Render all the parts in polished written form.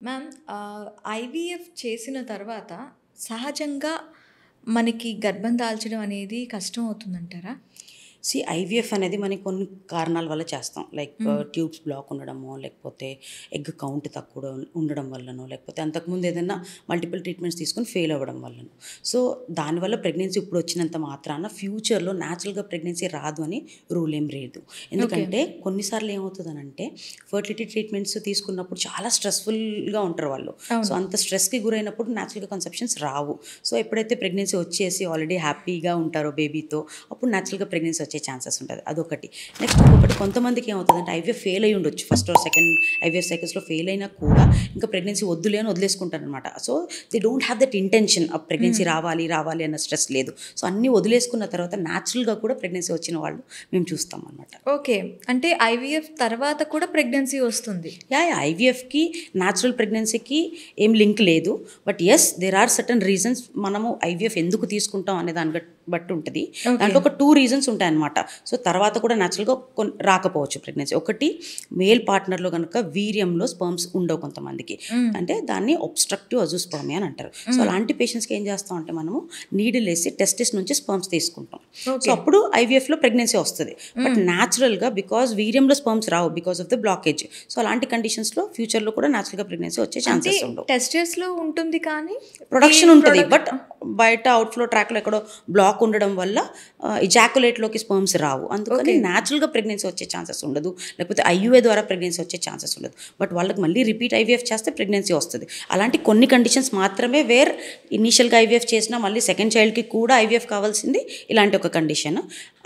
Ma'am IVF చేసిన తర్వాత సహజంగా మనకి గర్భం దాల్చడం అనేది కష్టం అవుతుందంటారా? ఐవీఎఫ్ అనేది మనకి కొన్ని కారణాల వల్ల చేస్తాం. లైక్ ట్యూబ్స్ బ్లాక్ ఉండడమో, లేకపోతే ఎగ్ కౌంట్ తక్కువ ఉండడం వల్లనో, లేకపోతే అంతకుముందు ఏదైనా మల్టిపుల్ ట్రీట్మెంట్స్ తీసుకొని ఫెయిల్ అవ్వడం వల్లనో. సో దానివల్ల ప్రెగ్నెన్సీ ఇప్పుడు వచ్చినంత మాత్రాన ఫ్యూచర్లో న్యాచురల్గా ప్రెగ్నెన్సీ రాదు అని రూల్ ఏం లేదు. ఎందుకంటే కొన్నిసార్లు ఏమవుతుందనంటే ఫర్టిలిటీ ట్రీట్మెంట్స్ తీసుకున్నప్పుడు చాలా స్ట్రెస్ఫుల్గా ఉంటారు వాళ్ళు. సో అంత స్ట్రెస్కి గురైనప్పుడు న్యాచురల్గా కన్సెప్షన్స్ రావు. సో ఎప్పుడైతే ప్రెగ్నెన్సీ వచ్చేసి ఆల్రెడీ హ్యాపీగా ఉంటారో బేబీతో, అప్పుడు న్యాచురల్గా ప్రెగ్నెన్సీ వచ్చే ఛాన్సెస్ ఉంటుంది. అదొకటి. నెక్స్ట్ ఇంకొకటి, కొంతమందికి ఏమవుతుందంటే ఐవీఎఫ్ ఫెయిల్ అయ్యి ఉండొచ్చు, ఫస్ట్ ఆర్ సెకండ్ ఐవీఎఫ్ సైకిల్స్లో ఫెయిల్ అయినా కూడా ఇంకా ప్రెగ్నెన్సీ వద్దులే అని వదిలేసుకుంటారనమాట. So they don't have that intention of pregnancy రావాలి అన్న స్ట్రెస్ లేదు. సో అన్నీ వదిలేసుకున్న తర్వాత న్యాచురల్గా కూడా ప్రెగ్నెన్సీ వచ్చిన వాళ్ళు మేము చూస్తాం అనమాట. ఓకే, అంటే ఐవీఎఫ్ తర్వాత కూడా ప్రెగ్నెన్సీ వస్తుంది? ఐవీఎఫ్కి న్యాచురల్ ప్రెగ్నెన్సీకి ఏం లింక్ లేదు. But yes, there are certain reasons మనము ఐవీఎఫ్ ఎందుకు తీసుకుంటాం అనే దాన్ని బట్టి ఉంటుంది. దాంట్లో ఒక 2 రీజన్స్ ఉంటాయి అనమాట. సో తర్వాత కూడా న్యాచురల్గా రాకపోవచ్చు ప్రెగ్నెన్సీ. ఒకటి, మేల్ పార్ట్నర్లో కనుక వీర్యంలో స్పర్మ్స్ ఉండవు కొంతమందికి, అంటే దాన్ని ఒబ్స్ట్రక్టివ్ అజూస్పర్మియా అని అంటారు. సో అలాంటి పేషెంట్స్కి ఏం చేస్తాం అంటే మనము నీడిల్ వేసి టెస్టిస్ నుంచి స్పర్మ్స్ తీసుకుంటాం. సో అప్పుడు ఐవీఎఫ్లో ప్రెగ్నెన్సీ వస్తుంది. బట్ న్యాచురల్గా బికాజ్ వీర్యంలో స్పర్మ్స్ రావు because of the blockage. So అలాంటి కండిషన్స్లో ఫ్యూచర్లో కూడా న్యాచురల్గా ప్రెగ్నెన్సీ వచ్చే ఛాన్సెస్ ఉండవు. టెస్టిస్లో ఉంటుంది కానీ ప్రొడక్షన్ ఉంటుంది, బట్ బయట అవుట్ఫ్లో ట్రాక్లో ఎక్కడో బ్లాక్ ఉండడం వల్ల ఇజాకులేట్లోకి స్పర్మ్స్ రావు. అందుకని న్యాచురల్గా ప్రెగ్నెన్సీ వచ్చే ఛాన్సెస్ ఉండదు, లేకపోతే ఐయుఏ ద్వారా ప్రెగ్నెన్సీ వచ్చే ఛాన్సెస్ ఉండదు. బట్ వాళ్ళకి మళ్ళీ రిపీట్ ఐవీఎఫ్ చేస్తే ప్రెగ్నెన్సీ వస్తుంది. అలాంటి కొన్ని కండిషన్స్ మాత్రమే, వేర్ ఇనీషియల్గా ఐవీఎఫ్ చేసినా మళ్ళీ సెకండ్ చైల్డ్కి కూడా ఐవీఎఫ్ కావాల్సింది ఇలాంటి ఒక కండిషన్.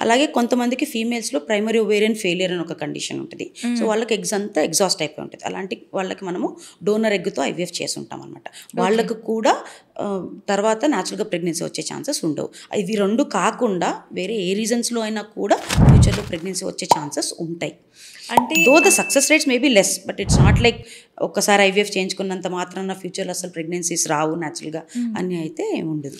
అలాగే కొంతమందికి ఫీమేల్స్లో ప్రైమరీ ఓవేరియన్ ఫెయిలియర్ అని ఒక కండిషన్ ఉంటుంది. సో వాళ్ళకి ఎగ్స్ అంతా ఎగ్జాస్ట్ అయిపోయి ఉంటుంది. అలాంటి వాళ్ళకి మనము డోనర్ ఎగ్తో ఐవీఎఫ్ చేసి ఉంటాం అనమాట. వాళ్ళకు కూడా తర్వాత న్యాచురల్గా ప్రెగ్నెన్సీ వచ్చే ఛాన్సెస్ ఉండవు. ఇవి 2 కాకుండా వేరే ఏ రీజన్స్లో అయినా కూడా ఫ్యూచర్లో ప్రెగ్నెన్సీ వచ్చే ఛాన్సెస్ ఉంటాయి. అంటే though the success rates may be less, but it's not like ఒక్కసారి ఐవీఎఫ్ చేయించుకున్నంత మాత్రాన ఫ్యూచర్లో అసలు ప్రెగ్నెన్సీస్ రావు న్యాచురల్గా అని అయితే ఏమి ఉండదు.